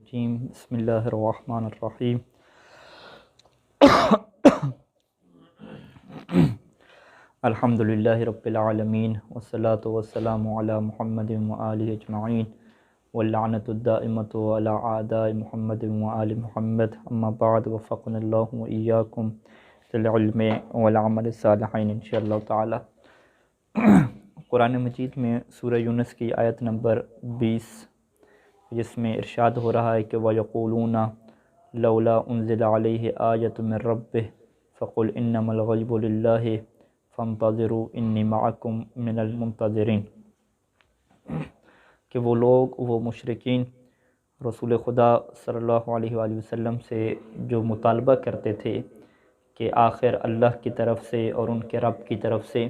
الرجیم بسم اللہ الرحمن الرحیم الحمد للہ رب العالمین والصلاة والسلام علی محمد وآلہ اجمعین واللعنۃ الدائمۃ علی اعداء محمد وآل محمد اما بعد وفقنا اللہ وإیاکم للعلم والعمل الصالحین انشاءاللہ تعالی۔ قرآن مجید میں سورہ یونس کی آیت نمبر 20 جس میں ارشاد ہو رہا ہے کہ وَيَقُولُونَ لَوْلَا أُنزِلَ عَلَيْهِ آيَةٌ مِّن رَّبِّهِ فَقُلْ إِنَّمَا الْغَيْبُ لِلَّهِ فَانتَظِرُوا إِنِّي مَعَكُم مِّنَ الْمُنتَظِرِينَ کہ وہ لوگ، وہ مشرکین رسول خدا صلی اللہ علیہ وآلہ وسلم سے جو مطالبہ کرتے تھے کہ آخر اللہ کی طرف سے اور ان کے رب کی طرف سے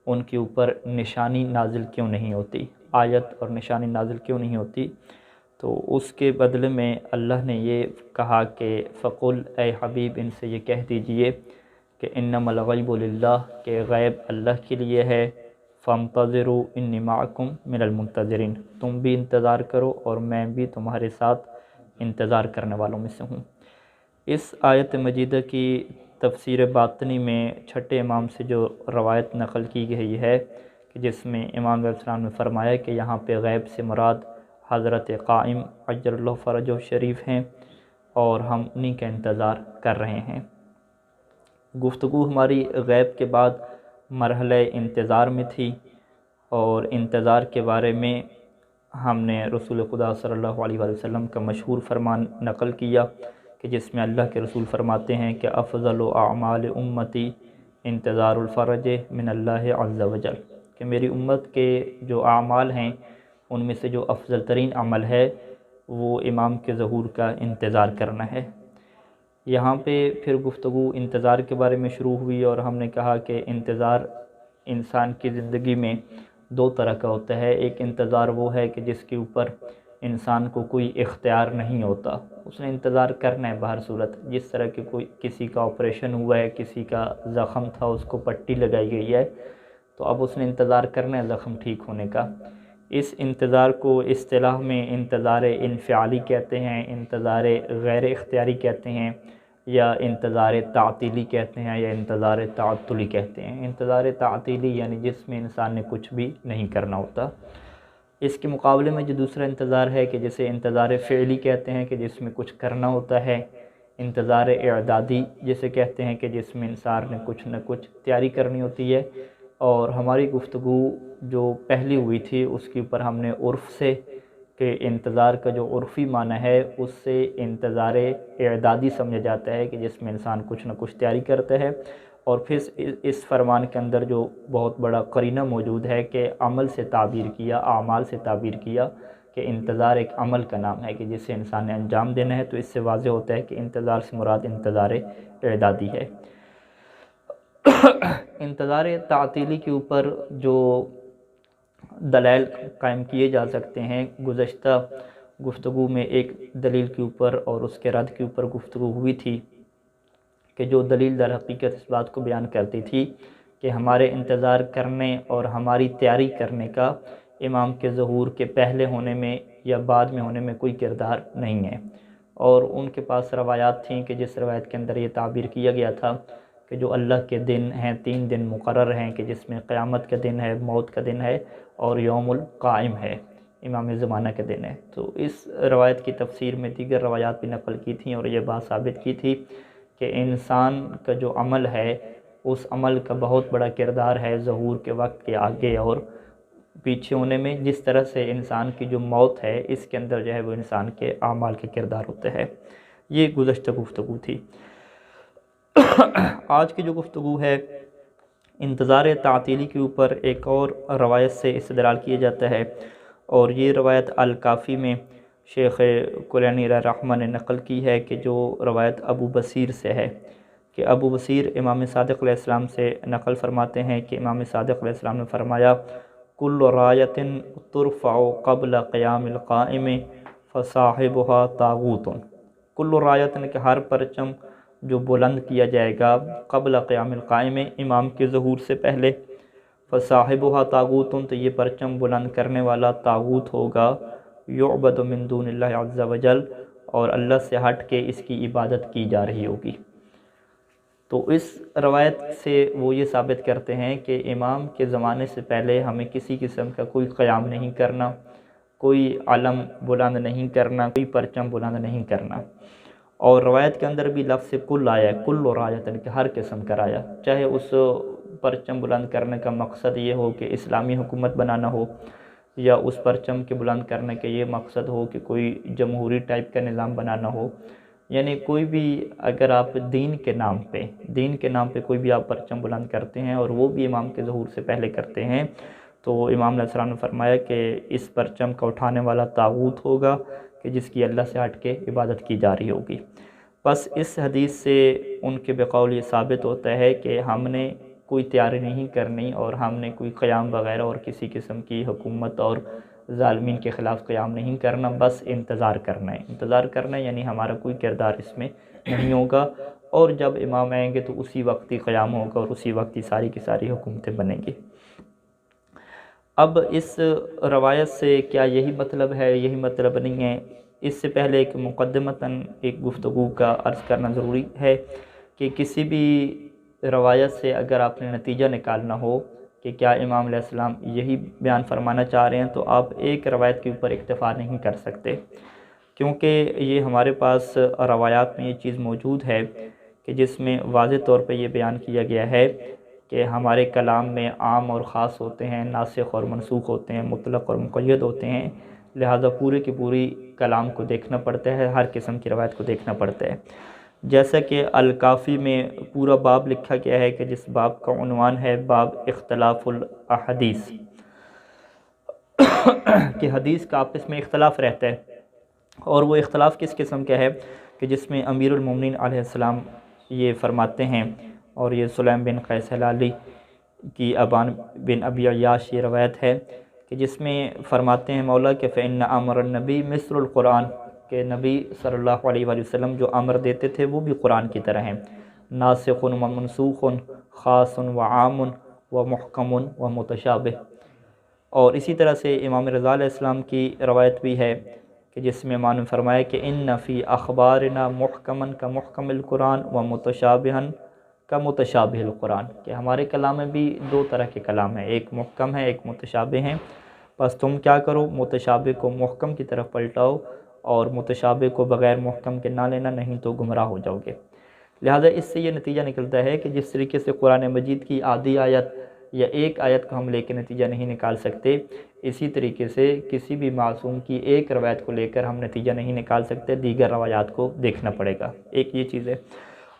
ان کے اوپر نشانی نازل کیوں نہیں ہوتی، آیت اور نشانی نازل کیوں نہیں ہوتی، تو اس کے بدلے میں اللہ نے یہ کہا کہ فقل، اے حبیب ان سے یہ کہہ دیجئے کہ انما الغیب للہ، کہ غیب اللہ کے لیے ہے، فانتظروا انی معکم من المنتظرین، تم بھی انتظار کرو اور میں بھی تمہارے ساتھ انتظار کرنے والوں میں سے ہوں۔ اس آیت مجیدہ کی تفسیر باطنی میں چھٹے امام سے جو روایت نقل کی گئی ہے کہ جس میں امام علیہ السلام نے فرمایا کہ یہاں پہ غیب سے مراد حضرت قائم عجل اللہ فرجہ شریف ہیں اور ہم انہی کا انتظار کر رہے ہیں۔ گفتگو ہماری غیب کے بعد مرحلہ انتظار میں تھی، اور انتظار کے بارے میں ہم نے رسول خدا صلی اللہ علیہ وآلہ وسلم کا مشہور فرمان نقل کیا کہ جس میں اللہ کے رسول فرماتے ہیں کہ افضل اعمال امتی انتظار الفرج من اللہ عز وجل، کہ میری امت کے جو اعمال ہیں ان میں سے جو افضل ترین عمل ہے وہ امام کے ظہور کا انتظار کرنا ہے۔ یہاں پہ پھر گفتگو انتظار کے بارے میں شروع ہوئی، اور ہم نے کہا کہ انتظار انسان کی زندگی میں دو طرح کا ہوتا ہے۔ ایک انتظار وہ ہے کہ جس کے اوپر انسان کو کوئی اختیار نہیں ہوتا، اس نے انتظار کرنا ہے بہر صورت، جس طرح کہ کسی کا آپریشن ہوا ہے، کسی کا زخم تھا، اس کو پٹی لگائی گئی ہے، تو اب اس نے انتظار کرنا ہے زخم ٹھیک ہونے کا۔ اس انتظار کو اصطلاح میں انتظار انفعالی کہتے ہیں، انتظار غیر اختیاری کہتے ہیں، یا انتظار تعطیلی کہتے ہیں، یا انتظار تعطلی کہتے ہیں۔ انتظار تعطیلی یعنی جس میں انسان نے کچھ بھی نہیں کرنا ہوتا۔ اس کے مقابلے میں جو دوسرا انتظار ہے کہ جسے انتظار فعلی کہتے ہیں کہ جس میں کچھ کرنا ہوتا ہے، انتظار اعدادی جسے کہتے ہیں کہ جس میں انسان نے کچھ نہ کچھ تیاری کرنی ہوتی ہے۔ اور ہماری گفتگو جو پہلی ہوئی تھی اس کے اوپر ہم نے عرف سے کہ انتظار کا جو عرفی معنی ہے اس سے انتظار اعدادی سمجھا جاتا ہے کہ جس میں انسان کچھ نہ کچھ تیاری کرتا ہے، اور پھر اس فرمان کے اندر جو بہت بڑا قرینہ موجود ہے کہ عمل سے تعبیر کیا، اعمال سے تعبیر کیا کہ انتظار ایک عمل کا نام ہے کہ جسے انسان نے انجام دینا ہے، تو اس سے واضح ہوتا ہے کہ انتظار سے مراد انتظار اعدادی ہے۔ انتظار تعطیلی کے اوپر جو دلائل قائم کیے جا سکتے ہیں، گزشتہ گفتگو میں ایک دلیل کے اوپر اور اس کے رد کے اوپر گفتگو ہوئی تھی کہ جو دلیل در حقیقت اس بات کو بیان کرتی تھی کہ ہمارے انتظار کرنے اور ہماری تیاری کرنے کا امام کے ظہور کے پہلے ہونے میں یا بعد میں ہونے میں کوئی کردار نہیں ہے۔ اور ان کے پاس روایات تھیں کہ جس روایت کے اندر یہ تعبیر کیا گیا تھا کہ جو اللہ کے دن ہیں، 3 دن مقرر ہیں کہ جس میں قیامت کا دن ہے، موت کا دن ہے، اور یوم القائم ہے، امام زمانہ کے دن ہے۔ تو اس روایت کی تفسیر میں دیگر روایات بھی نقل کی تھیں اور یہ بات ثابت کی تھی کہ انسان کا جو عمل ہے اس عمل کا بہت بڑا کردار ہے ظہور کے وقت کے آگے اور پیچھے ہونے میں، جس طرح سے انسان کی جو موت ہے اس کے اندر جو ہے وہ انسان کے اعمال کے کردار ہوتا ہے۔ یہ گزشتہ گفتگو تھی۔ آج کی جو گفتگو ہے انتظار تعطیلی کے اوپر ایک اور روایت سے استدلال کیا جاتا ہے، اور یہ روایت الکافی میں شیخ کلینی علیہ رحمہ نے نقل کی ہے کہ جو روایت ابو بصیر سے ہے کہ ابو بصیر امام صادق علیہ السلام سے نقل فرماتے ہیں کہ امام صادق علیہ السلام نے فرمایا کل رایت ترفع قبل قیام القائم فصاحبها طاغوت، کل رایت کہ ہر پرچم جو بلند کیا جائے گا قبل قیام القائم امام کے ظہور سے پہلے، فصاحبها طاغوت تو یہ پرچم بلند کرنے والا طاغوت ہوگا، یعبد من دون اللہ عز وجل، اور اللہ سے ہٹ کے اس کی عبادت کی جا رہی ہوگی۔ تو اس روایت سے وہ یہ ثابت کرتے ہیں کہ امام کے زمانے سے پہلے ہمیں کسی قسم کا کوئی قیام نہیں کرنا، کوئی علم بلند نہیں کرنا، کوئی پرچم بلند نہیں کرنا۔ اور روایت کے اندر بھی لفظ کل آیا ہے، کل رایتن کہ ہر قسم کا رایا، چاہے اس پرچم بلند کرنے کا مقصد یہ ہو کہ اسلامی حکومت بنانا ہو، یا اس پرچم کے بلند کرنے کا یہ مقصد ہو کہ کوئی جمہوری ٹائپ کا نظام بنانا ہو، یعنی کوئی بھی اگر آپ دین کے نام پہ کوئی بھی آپ پرچم بلند کرتے ہیں اور وہ بھی امام کے ظہور سے پہلے کرتے ہیں، تو امام علیہ السلام نے فرمایا کہ اس پرچم کا اٹھانے والا طاغوت ہوگا کہ جس کی اللہ سے ہٹ کے عبادت کی جا رہی ہوگی۔ بس اس حدیث سے ان کے بقول یہ ثابت ہوتا ہے کہ ہم نے کوئی تیاری نہیں کرنی اور ہم نے کوئی قیام وغیرہ اور کسی قسم کی حکومت اور ظالمین کے خلاف قیام نہیں کرنا، بس انتظار کرنا ہے یعنی ہمارا کوئی کردار اس میں نہیں ہوگا، اور جب امام آئیں گے تو اسی وقت ہی قیام ہوگا اور اسی وقت ہی ساری کی ساری حکومتیں بنیں گی۔ اب اس روایت سے کیا یہی مطلب ہے؟ یہی مطلب نہیں ہے۔ اس سے پہلے ایک مقدمتاً ایک گفتگو کا عرض کرنا ضروری ہے کہ کسی بھی روایت سے اگر آپ نے نتیجہ نکالنا ہو کہ کیا امام علیہ السلام یہی بیان فرمانا چاہ رہے ہیں، تو آپ ایک روایت کے اوپر اکتفا نہیں کر سکتے، کیونکہ یہ ہمارے پاس روایات میں یہ چیز موجود ہے کہ جس میں واضح طور پہ یہ بیان کیا گیا ہے کہ ہمارے کلام میں عام اور خاص ہوتے ہیں، ناسخ اور منسوخ ہوتے ہیں، مطلق اور مقید ہوتے ہیں، لہذا پورے کی پوری کلام کو دیکھنا پڑتا ہے، ہر قسم کی روایت کو دیکھنا پڑتا ہے۔ جیسا کہ الکافی میں پورا باب لکھا گیا ہے کہ جس باب کا عنوان ہے باب اختلاف الاحادیث، کہ حدیث کا آپس میں اختلاف رہتا ہے، اور وہ اختلاف کس قسم کا ہے کہ جس میں امیر المومنین علیہ السلام یہ فرماتے ہیں، اور یہ سلیم بن قیس ہلالی کی ابان بن ابی عیاش یہ روایت ہے کہ جس میں فرماتے ہیں مولا کہ فإن امر النبی مثل القرآن، کہ نبی صلی اللہ علیہ وآلہ وسلم جو امر دیتے تھے وہ بھی قرآن کی طرح ہیں، ناسخ و منسوخ، خاص و عام و محکم و متشابہ۔ اور اسی طرح سے امام رضا علیہ السلام کی روایت بھی ہے کہ جس میں امام نے فرمایا کہ ان فی اخبارنا محکمن کا محکم القرآن و متشابہن کا متشابہ القرآن، کہ ہمارے کلام میں بھی دو طرح کے کلام ہیں، ایک محکم ہے ایک متشابہ ہیں، بس تم کیا کرو، متشابہ کو محکم کی طرف پلٹاؤ اور متشابہ کو بغیر محکم کے نہ لینا، نہیں تو گمراہ ہو جاؤ گے۔ لہذا اس سے یہ نتیجہ نکلتا ہے کہ جس طریقے سے قرآن مجید کی آدھی آیت یا ایک آیت کو ہم لے کے نتیجہ نہیں نکال سکتے، اسی طریقے سے کسی بھی معصوم کی ایک روایت کو لے کر ہم نتیجہ نہیں نکال سکتے، دیگر روایات کو دیکھنا پڑے گا، ایک یہ چیز ہے۔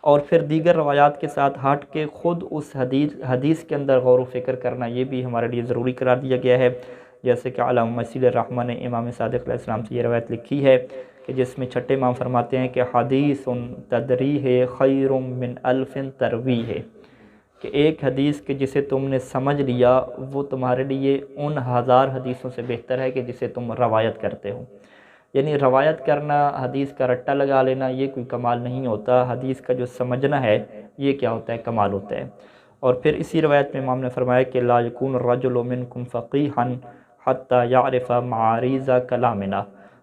اور پھر دیگر روایات کے ساتھ ہٹ کے خود اس حدیث کے اندر غور و فکر کرنا، یہ بھی ہمارے لیے ضروری قرار دیا گیا ہے، جیسے کہ علامہ مسیل الرحمٰن نے امام صادق علیہ السلام سے یہ روایت لکھی ہے کہ جس میں چھٹے امام فرماتے ہیں کہ حدیث تدریح خیر من الف ترویح، کہ ایک حدیث کہ جسے تم نے سمجھ لیا وہ تمہارے لیے ان 1000 حدیثوں سے بہتر ہے کہ جسے تم روایت کرتے ہو۔ یعنی روایت کرنا، حدیث کا رٹا لگا لینا، یہ کوئی کمال نہیں ہوتا، حدیث کا جو سمجھنا ہے یہ کیا ہوتا ہے، کمال ہوتا ہے۔ اور پھر اسی روایت میں امام نے فرمایا کہ لا یکون الرجل منکم فقیحا حتی یعرف معاریض کلامنا،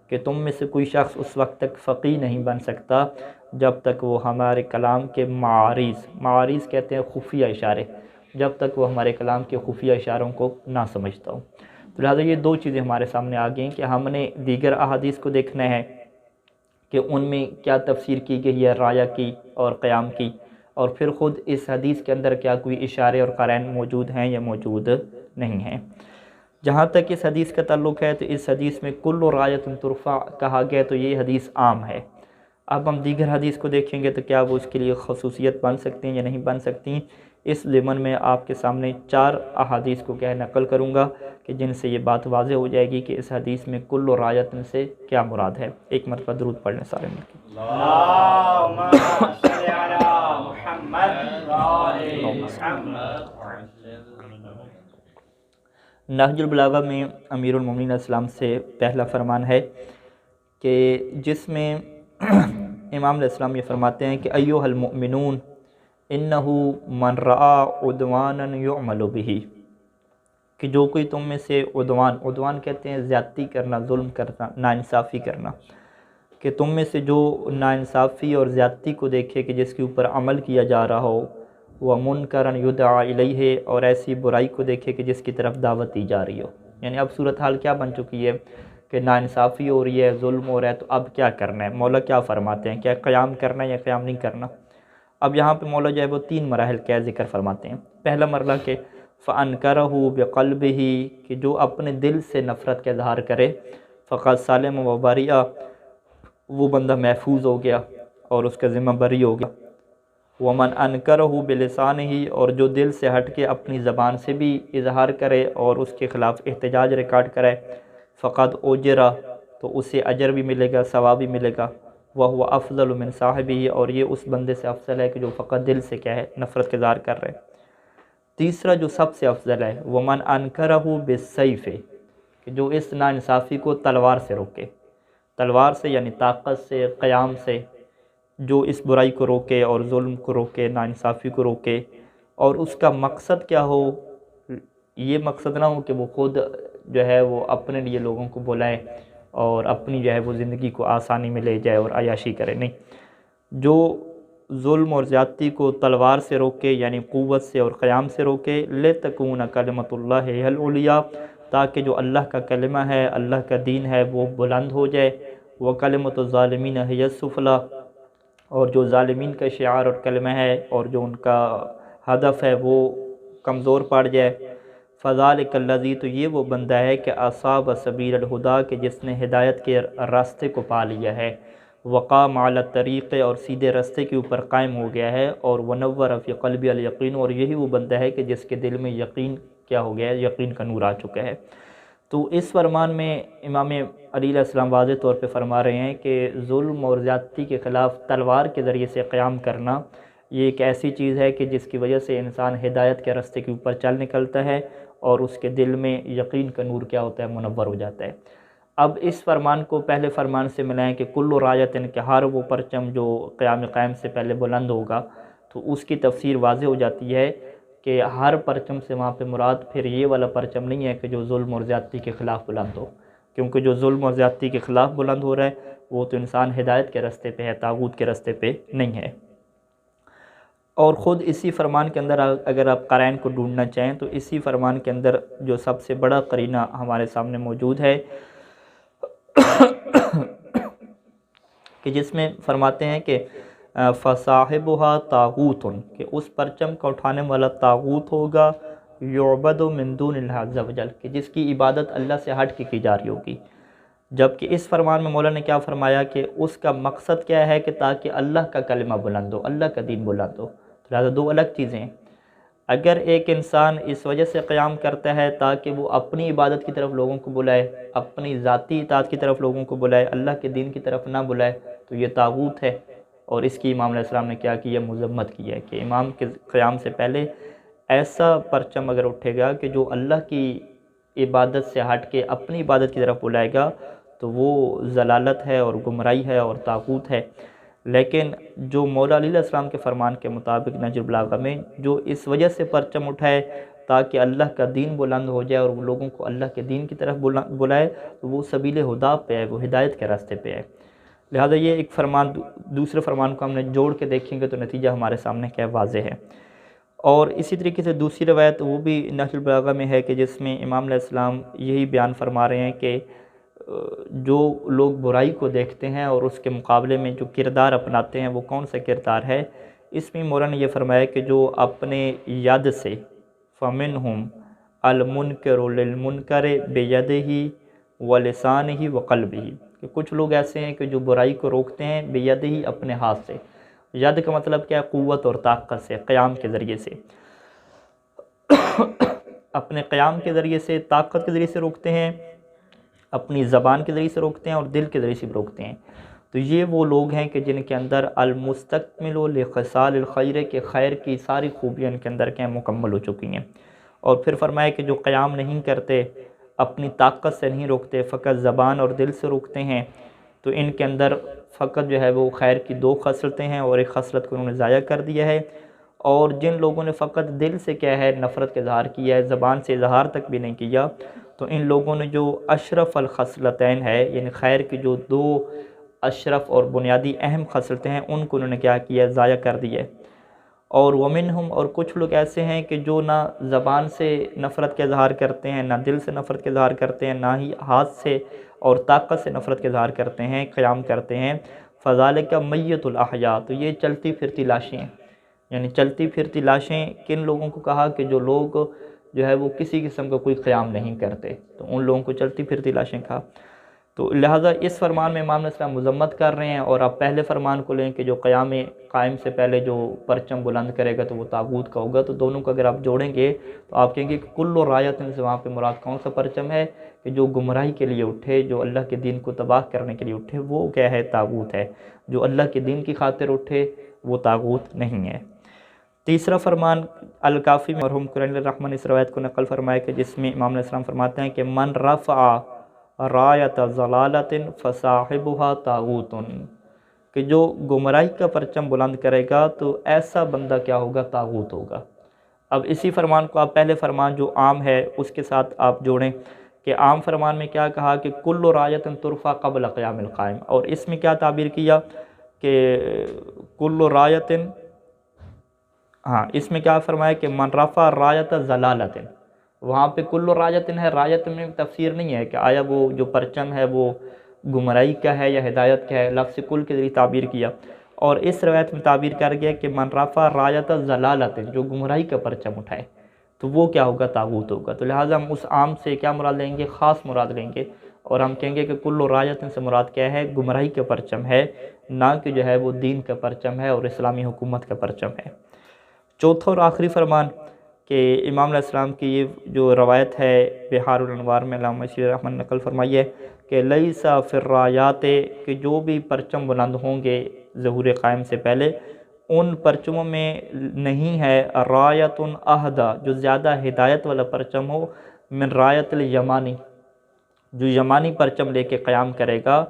کہ تم میں سے کوئی شخص اس وقت تک فقیہ نہیں بن سکتا جب تک وہ ہمارے کلام کے معاریض کہتے ہیں خفیہ اشارے، جب تک وہ ہمارے کلام کے خفیہ اشاروں کو نہ سمجھتا ہو۔ تو لہٰذا یہ دو چیزیں ہمارے سامنے آ گئیں کہ ہم نے دیگر احادیث کو دیکھنا ہے کہ ان میں کیا تفسیر کی گئی ہے رایہ کی اور قیام کی، اور پھر خود اس حدیث کے اندر کیا کوئی اشارے اور قرائن موجود ہیں یا موجود نہیں ہیں۔ جہاں تک اس حدیث کا تعلق ہے تو اس حدیث میں کل رایت ترفع کہا گیا تو یہ حدیث عام ہے۔ اب ہم دیگر حدیث کو دیکھیں گے تو کیا وہ اس کے لیے خصوصیت بن سکتی ہیں یا نہیں بن سکتی۔ اس ضمن میں آپ کے سامنے 4 احادیث کو نقل کروں گا کہ جن سے یہ بات واضح ہو جائے گی کہ اس حدیث میں کل رایت سے کیا مراد ہے۔ ایک مرتبہ درود پڑھ لیں سارے مل کے۔ اللہم صل علی محمد و آل محمد۔ نہج البلاغہ میں امیر المومنین علیہ السلام سے پہلا فرمان ہے کہ جس میں امام علیہ السلام یہ فرماتے ہیں کہ ایھا المؤمنون انہ من رعا عدوانا یعمل بہ، کہ جو کوئی تم میں سے عدوان کہتے ہیں زیادتی کرنا، ظلم کرنا، ناانصافی کرنا، کہ تم میں سے جو ناانصافی اور زیادتی کو دیکھے کہ جس کے اوپر عمل کیا جا رہا ہو، وَمُنْكَرًا يُدْعَى إِلَيْهِ، اور ایسی برائی کو دیکھے کہ جس کی طرف دعوت دی جا رہی ہو۔ یعنی اب صورتحال کیا بن چکی ہے کہ ناانصافی ہو رہی ہے، ظلم ہو رہا ہے، تو اب کیا کرنا ہے؟ مولا کیا فرماتے ہیں؟ کیا قیام کرنا ہے یا قیام نہیں کرنا؟ اب یہاں پہ مولا جو ہے وہ 3 مراحل کا ذکر فرماتے ہیں۔ پہلا مرحلہ کہ فَأَنْكَرَهُ بِقَلْبِهِ، کہ جو اپنے دل سے نفرت کا اظہار کرے، فَقَدْ سَلِمَ وَبَرِئَ، وہ بندہ محفوظ ہو گیا اور اس کا ذمہ بری ہو گیا۔ وَمَنْ أَنْكَرَهُ بِلِسَانِهِ، اور جو دل سے ہٹ کے اپنی زبان سے بھی اظہار کرے اور اس کے خلاف احتجاج ریکارڈ کرے، فَقَدْ أُجِرَ، تو اسے اجر بھی ملے گا، ثواب بھی ملے گا۔ وَهُوَ أَفْضَلُ مِنْ صَاحِبِهِ، اور یہ اس بندے سے افضل ہے کہ جو فقط دل سے کیا ہے، نفرت کا اظہار کر رہے۔ تیسرا جو سب سے افضل ہے، وَمَنْ أَنْكَرَهُ بِالسَّيْفِ، کہ جو اس ناانصافی کو تلوار سے روکے، تلوار سے یعنی طاقت سے، قیام سے، جو اس برائی کو روکے اور ظلم کو روکے، ناانصافی کو روکے، اور اس کا مقصد کیا ہو؟ یہ مقصد نہ ہو کہ وہ خود جو ہے وہ اپنے لیے لوگوں کو بلائے اور اپنی جو ہے وہ زندگی کو آسانی میں لے جائے اور عیاشی کرے، نہیں، جو ظلم اور زیادتی کو تلوار سے روکے یعنی قوت سے اور قیام سے روکے، لِتَكُونَ كَلِمَةُ اللَّهِ هِيَ الْعُلْيَا، تاکہ جو اللہ کا کلمہ ہے، اللہ کا دین ہے، وہ بلند ہو جائے۔ وَكَلِمَةُ الظَّالِمِينَ هِيَ السُّفْلَىٰ، اور جو ظالمین کا شعار اور کلمہ ہے اور جو ان کا ہدف ہے وہ کمزور پڑ جائے۔ فَذَلِكَ الَّذِي، تو یہ وہ بندہ ہے کہ أَصَابَ سَبِيلَ الْهُدَىٰ، کہ جس نے ہدایت کے راستے کو پا لیا ہے، وَقَامَ عَلَى الطَّرِيقِ، اور سیدھے راستے کے اوپر قائم ہو گیا ہے، اور وَنَوَّرَ فِي قَلْبِهِ الْيَقِينُ، اور یہی وہ بندہ ہے کہ جس کے دل میں یقین کیا ہو گیا ہے، یقین کا نور آ چکا ہے۔ تو اس فرمان میں امام علی علیہ السلام واضح طور پہ فرما رہے ہیں کہ ظلم اور زیادتی کے خلاف تلوار کے ذریعے سے قیام کرنا یہ ایک ایسی چیز ہے کہ جس کی وجہ سے انسان ہدایت کے راستے کے اوپر چل نکلتا ہے اور اس کے دل میں یقین کا نور کیا ہوتا ہے، منور ہو جاتا ہے۔ اب اس فرمان کو پہلے فرمان سے ملائیں کہ کل رایتن، کہ ہر وہ پرچم جو قیام قائم سے پہلے بلند ہوگا، تو اس کی تفسیر واضح ہو جاتی ہے کہ ہر پرچم سے وہاں پہ مراد پھر یہ والا پرچم نہیں ہے کہ جو ظلم اور زیادتی کے خلاف بلند ہو، کیونکہ جو ظلم اور زیادتی کے خلاف بلند ہو رہا ہے وہ تو انسان ہدایت کے راستے پہ ہے، طاغوت کے راستے پہ نہیں ہے۔ اور خود اسی فرمان کے اندر اگر آپ قرائن کو ڈھونڈنا چاہیں تو اسی فرمان کے اندر جو سب سے بڑا قرینہ ہمارے سامنے موجود ہے کہ جس میں فرماتے ہیں کہ فَصَاحِبُهَا طَاغُوتٌ، کہ اس پرچم کا اٹھانے والا طاغوت ہوگا، يُعْبَدُ مِن دُونِ اللَّهِ عَزَّ وَجَلَّ، کہ جس کی عبادت اللہ سے ہٹ کے کی جا رہی ہوگی۔ جبکہ اس فرمان میں مولا نے کیا فرمایا کہ اس کا مقصد کیا ہے کہ تاکہ اللہ کا کلمہ بلند ہو، اللہ کا دین بلند ہو۔ تو لہٰذا دو الگ چیزیں ہیں۔ اگر ایک انسان اس وجہ سے قیام کرتا ہے تاکہ وہ اپنی عبادت کی طرف لوگوں کو بلائے، اپنی ذاتی اطاعت کی طرف لوگوں کو بلائے، اللہ کے دین کی طرف نہ بلائے، تو یہ طاغوت ہے، اور اس کی امام علیہ السلام نے کیا کیا، مذمت کی ہے کہ امام کے قیام سے پہلے ایسا پرچم اگر اٹھے گا کہ جو اللہ کی عبادت سے ہٹ کے اپنی عبادت کی طرف بلائے گا تو وہ ضلالت ہے اور گمراہی ہے اور طاغوت ہے۔ لیکن جو مولا علی علیہ السلام کے فرمان کے مطابق نہج البلاغہ میں جو اس وجہ سے پرچم اٹھائے تاکہ اللہ کا دین بلند ہو جائے اور وہ لوگوں کو اللہ کے دین کی طرف بلائے، تو وہ سبیل ہدا پہ ہے، وہ ہدایت کے راستے پہ ہے۔ لہٰذا یہ ایک فرمان دوسرے فرمان کو ہم نے جوڑ کے دیکھیں گے تو نتیجہ ہمارے سامنے کیا واضح ہے۔ اور اسی طریقے سے دوسری روایت وہ بھی نہج البلاغہ میں ہے کہ جس میں امام علیہ السلام یہی بیان فرما رہے ہیں کہ جو لوگ برائی کو دیکھتے ہیں اور اس کے مقابلے میں جو کردار اپناتے ہیں وہ کون سا کردار ہے۔ اس میں مولا نے یہ فرمایا کہ جو اپنے ید سے فَمِنْهُمْ الْمُنْكِرُ لِلْمُنْكَرِ بِيَدِهِ وَلِسَانِهِ وَقَلْبِهِ، کہ کچھ لوگ ایسے ہیں کہ جو برائی کو روکتے ہیں بِيَدِهِ، اپنے ہاتھ سے۔ ید کا مطلب کیا ہے؟ قوت اور طاقت سے، قیام کے ذریعے سے، اپنے قیام کے ذریعے سے، طاقت کے ذریعے سے روکتے ہیں، اپنی زبان کے ذریعے سے روکتے ہیں اور دل کے ذریعے سے بھی روکتے ہیں۔ تو یہ وہ لوگ ہیں کہ جن کے اندر المستکمل لخصال الخیر، کے خیر کی ساری خوبیاں ان کے اندر کیا مکمل ہو چکی ہیں۔ اور پھر فرمایا کہ جو قیام نہیں کرتے، اپنی طاقت سے نہیں روکتے، فقط زبان اور دل سے روکتے ہیں، تو ان کے اندر فقط جو ہے وہ خیر کی 2 خصلتیں ہیں اور ایک خصلت کو انہوں نے ضائع کر دیا ہے۔ اور جن لوگوں نے فقط دل سے کیا ہے نفرت کا اظہار کیا ہے، زبان سے اظہار تک بھی نہیں کیا، تو ان لوگوں نے جو اشرف الخصلتین ہے، یعنی خیر کی جو 2 اشرف اور بنیادی اہم خصلتیں ہیں ان کو انہوں نے کیا کیا، ضائع کر دی ہے۔ اور ومنہم، اور کچھ لوگ ایسے ہیں کہ جو نہ زبان سے نفرت کا اظہار کرتے ہیں، نہ دل سے نفرت کا اظہار کرتے ہیں، نہ ہی ہاتھ سے اور طاقت سے نفرت کا اظہار کرتے ہیں، قیام کرتے ہیں۔ فذالک میت الاحیاء، تو یہ چلتی پھرتی لاشیں ہیں، یعنی چلتی پھرتی لاشیں کن لوگوں کو کہا کہ جو لوگ جو ہے وہ کسی قسم کا کوئی قیام نہیں کرتے، تو ان لوگوں کو چلتی پھرتی لاشیں کہا۔ تو لہٰذا اس فرمان میں امام علیہ السلام مذمت کر رہے ہیں، اور آپ پہلے فرمان کو لیں کہ جو قائم سے پہلے جو پرچم بلند کرے گا تو وہ طاغوت کا ہوگا، تو دونوں کو اگر آپ جوڑیں گے تو آپ کہیں گے کہ کل رایت سے وہاں پہ مراد کون سا پرچم ہے کہ جو گمراہی کے لیے اٹھے، جو اللہ کے دین کو تباہ کرنے کے لیے اٹھے، وہ کیا ہے، طاغوت ہے۔ جو اللہ کے دین کی خاطر اٹھے وہ طاغوت نہیں ہے۔ تیسرا فرمان الکافی مرحوم قرآن الرحمن اس روایت کو نقل فرمائے کہ جس میں امام علیہ السلام فرماتے ہیں کہ من رفع رایت ضلالت فصاحبها طاغوت، کہ جو گمراہی کا پرچم بلند کرے گا تو ایسا بندہ کیا ہوگا، طاغوت ہوگا۔ اب اسی فرمان کو آپ پہلے فرمان جو عام ہے اس کے ساتھ آپ جوڑیں کہ عام فرمان میں کیا کہا کہ کل رایت ترفع قبل قیام القائم، اور اس میں کیا تعبیر کیا کہ کل رایت، اس میں کیا فرمایا کہ من رفع رایت ضلالت، وہاں پہ کل رایت ہے، رایت میں تفسیر نہیں ہے کہ آیا وہ جو پرچم ہے وہ گمراہی کا ہے یا ہدایت کا ہے، لفظ کل کے ذریعے تعبیر کیا، اور اس روایت میں تعبیر کر گیا کہ من رفع رایت ضلالت، جو گمراہی کا پرچم اٹھائے تو وہ کیا ہوگا، طاغوت ہوگا۔ تو لہٰذا ہم اس عام سے کیا مراد لیں گے، خاص مراد لیں گے، اور ہم کہیں گے کہ کل رایت سے مراد کیا ہے، گمراہی کا پرچم ہے، نہ کہ جو ہے وہ دین کا پرچم ہے اور اسلامی حکومت کا پرچم ہے۔ چوتھا اور آخری فرمان کہ امام علیہ السلام کی یہ جو روایت ہے بحار الانوار میں علامہ مشیر رحمن نقل فرمائی ہے کہ لیسا فی الرایات، کہ جو بھی پرچم بلند ہوں گے ظہور قائم سے پہلے، ان پرچموں میں نہیں ہے رایت اہدا، جو زیادہ ہدایت والا پرچم ہو، من رایت الیمانی، جو یمانی پرچم لے کے قیام کرے گا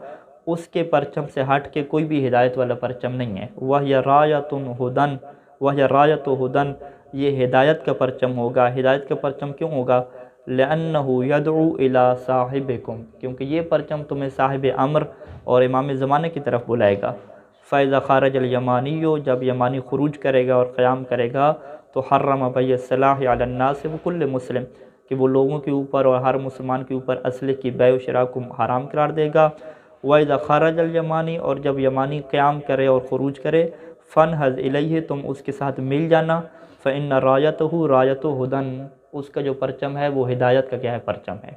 اس کے پرچم سے ہٹ کے کوئی بھی ہدایت والا پرچم نہیں ہے۔ وَهِيَ رَایَةٌ هُدًى، وَهِيَ رَایَةُ هُدًى، یہ ہدایت کا پرچم ہوگا۔ ہدایت کا پرچم کیوں ہوگا؟ لِأَنَّهُ يَدْعُو إِلَىٰ صَاحِبِكُمْ، کیونکہ یہ پرچم تمہیں صاحب امر اور امام زمانے کی طرف بلائے گا۔ فَإِذَا خَرَجَ الْيَمَانِيُّ، جب یمانی خروج کرے گا اور قیام کرے گا تو حرم بَيْعَ السلاح علی الناس وکل مسلم، کہ وہ لوگوں کے اوپر اور ہر مسلمان کے اوپر اسلحے کی بیع و شراء کو حرام قرار دے گا۔ وَإِذَا خَرَجَ الْيَمَانِي، اور جب یمانی قیام کرے اور خروج کرے، فَانْحَزْ إِلَيْهِ، تم اس کے ساتھ مل جانا، فَإِنَّ رَایَتَهُ رَایَةُ هُدًى، اس کا جو پرچم ہے وہ ہدایت کا کیا ہے، پرچم ہے۔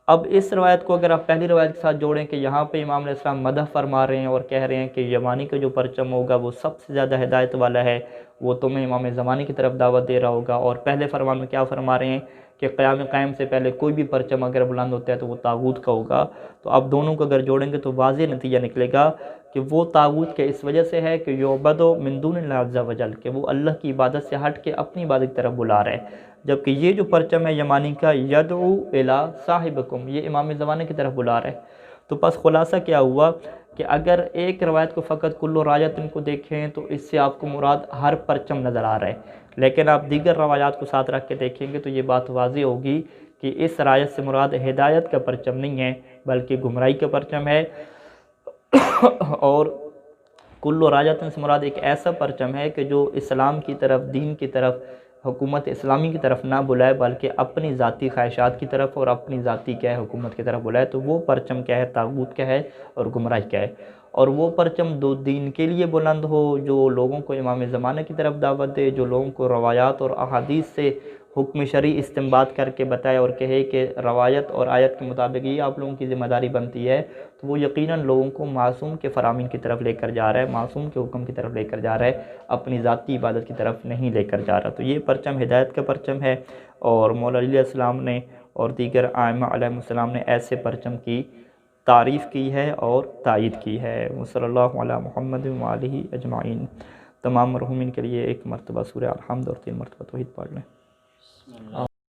اب اس روایت کو اگر آپ پہلی روایت کے ساتھ جوڑیں کہ یہاں پہ امام علیہ السلام مدح فرما رہے ہیں اور کہہ رہے ہیں کہ یمانی کا جو پرچم ہوگا وہ سب سے زیادہ ہدایت والا ہے، وہ تمہیں امام زمانے کی طرف دعوت دے رہا ہوگا، اور پہلے فرمان میں کیا فرما رہے ہیں کہ قائم سے پہلے کوئی بھی پرچم اگر بلند ہوتا ہے تو وہ طاغوت کا ہوگا، تو آپ دونوں کو اگر جوڑیں گے تو واضح نتیجہ نکلے گا کہ وہ طاغوت کے اس وجہ سے ہے کہ یعبد من دون اللہ عز و جل، کہ وہ اللہ کی عبادت سے ہٹ کے اپنی عبادت کی طرف بلا رہے ہیں، جبکہ یہ جو پرچم ہے یمانی کا، یدعو الی صاحبکم، یہ امام زمانے کی طرف بلا رہے ہیں۔ تو پس خلاصہ کیا ہوا کہ اگر ایک روایت کو فقط کل رایت کو دیکھیں تو اس سے آپ کو مراد ہر پرچم نظر آ رہا ہے، لیکن آپ دیگر روایات کو ساتھ رکھ کے دیکھیں گے تو یہ بات واضح ہوگی کہ اس رایت سے مراد ہدایت کا پرچم نہیں ہے بلکہ گمراہی کا پرچم ہے، اور کل رایت سے مراد ایک ایسا پرچم ہے کہ جو اسلام کی طرف، دین کی طرف، حکومت اسلامی کی طرف نہ بلائے بلکہ اپنی ذاتی خواہشات کی طرف اور اپنی ذاتی کیا ہے، حکومت کی طرف بلائے، تو وہ پرچم کیا ہے، طاغوت کیا ہے اور گمراہی کیا ہے۔ اور وہ پرچم دو دین کے لیے بلند ہو، جو لوگوں کو امام زمانے کی طرف دعوت دے، جو لوگوں کو روایات اور احادیث سے حکم شرعی استنباط کر کے بتائے اور کہے کہ روایت اور آیت کے مطابق یہ آپ لوگوں کی ذمہ داری بنتی ہے، تو وہ یقیناً لوگوں کو معصوم کے فرامین کی طرف لے کر جا رہا ہے، معصوم کے حکم کی طرف لے کر جا رہا ہے، اپنی ذاتی عبادت کی طرف نہیں لے کر جا رہا۔ تو یہ پرچم ہدایت کا پرچم ہے، اور مولا علی علیہ السلام نے اور دیگر ائمہ علیہ السلام نے ایسے پرچم کی تعریف کی ہے اور تائید کی ہے۔ صلی اللہ علی محمد و آلہ اجمعین۔ تمام مرحومین کے لیے ایک مرتبہ سورہ الحمد اور 3 مرتبہ توحید پڑھ لیں۔